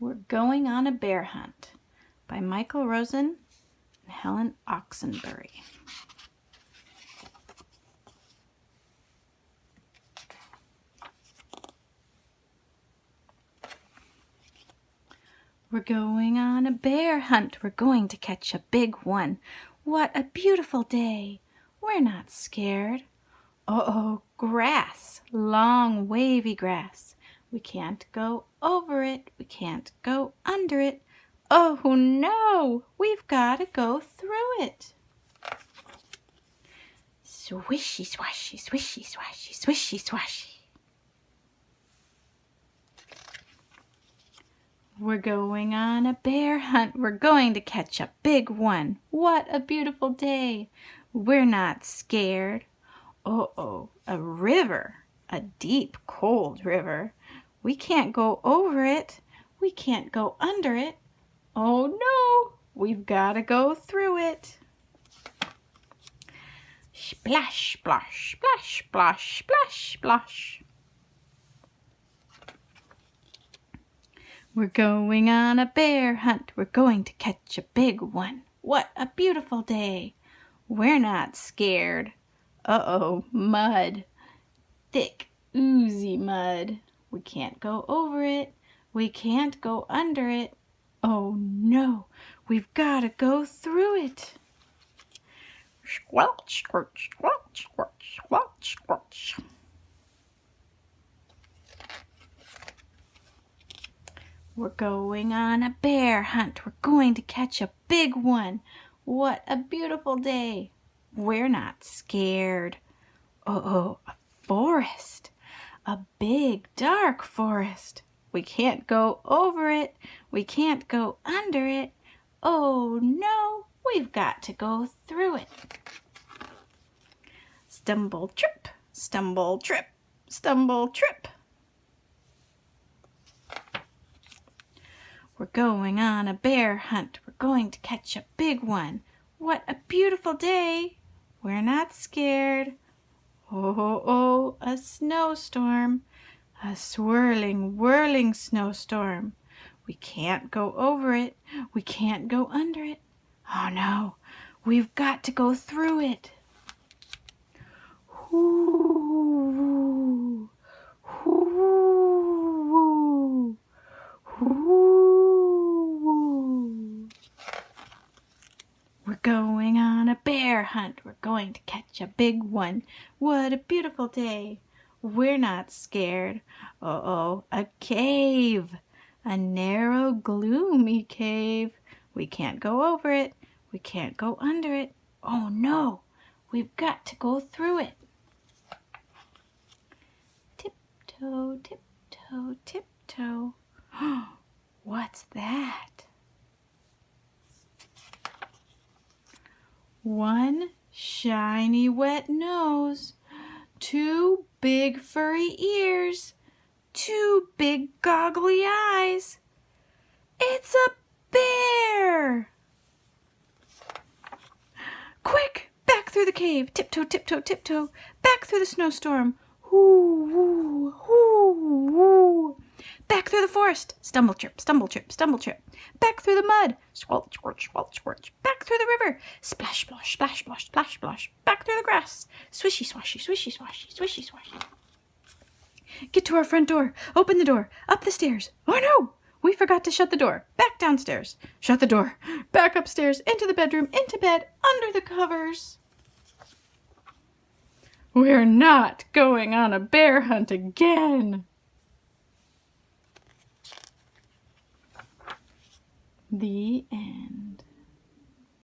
We're Going on a Bear Hunt by Michael Rosen and Helen Oxenbury. We're going on a bear hunt. We're going to catch a big one. What a beautiful day. We're not scared. Uh-oh, grass, long wavy grass. We can't go over it. We can't go under it. Oh no, we've got to go through it. Swishy, swashy, swishy, swashy, swishy, swashy. We're going on a bear hunt. We're going to catch a big one. What a beautiful day. We're not scared. Uh-oh, a river, a deep, cold river. We can't go over it. We can't go under it. Oh no, we've got to go through it. Splash, splash, splash, splash, splash, splash. We're going on a bear hunt. We're going to catch a big one. What a beautiful day. We're not scared. Uh-oh, mud. Thick, oozy mud. We can't go over it. We can't go under it. Oh no, we've got to go through it. Squelch, squelch, squelch, squelch, squelch, squelch. We're going on a bear hunt. We're going to catch a big one. What a beautiful day. We're not scared. Uh-oh, a forest. A big, dark forest. We can't go over it. We can't go under it. Oh no, we've got to go through it. Stumble, trip, stumble, trip, stumble, trip. We're going on a bear hunt. We're going to catch a big one. What a beautiful day. We're not scared. Oh, a snowstorm. A swirling, whirling snowstorm. We can't go over it. We can't go under it. Oh no, we've got to go through it. Whoo, whoo, whoo. We're going on a bear hunt. We're going to catch a big one. What a beautiful day. We're not scared. Uh-oh, a cave. A narrow, gloomy cave. We can't go over it. We can't go under it. Oh no, we've got to go through it. Tiptoe, tiptoe, tiptoe. What's that? One shiny wet nose, two big furry ears, two big goggly eyes. It's a bear! Quick, back through the cave, tiptoe, tiptoe, tiptoe, back through the snowstorm. Whoo, whoo, whoo, whoo. Back through the forest, stumble, trip, stumble, trip, stumble, trip. Back through the mud, squelch, squelch, squelch, squelch. Back through the river, splash, splash, splash, splash, splash, splash. Back through the grass, swishy, swashy, swishy, swashy, swishy, swashy. Get to our front door, open the door, up the stairs. Oh no, we forgot to shut the door. Back downstairs, shut the door. Back upstairs, into the bedroom, into bed, under the covers. We're not going on a bear hunt again. The end.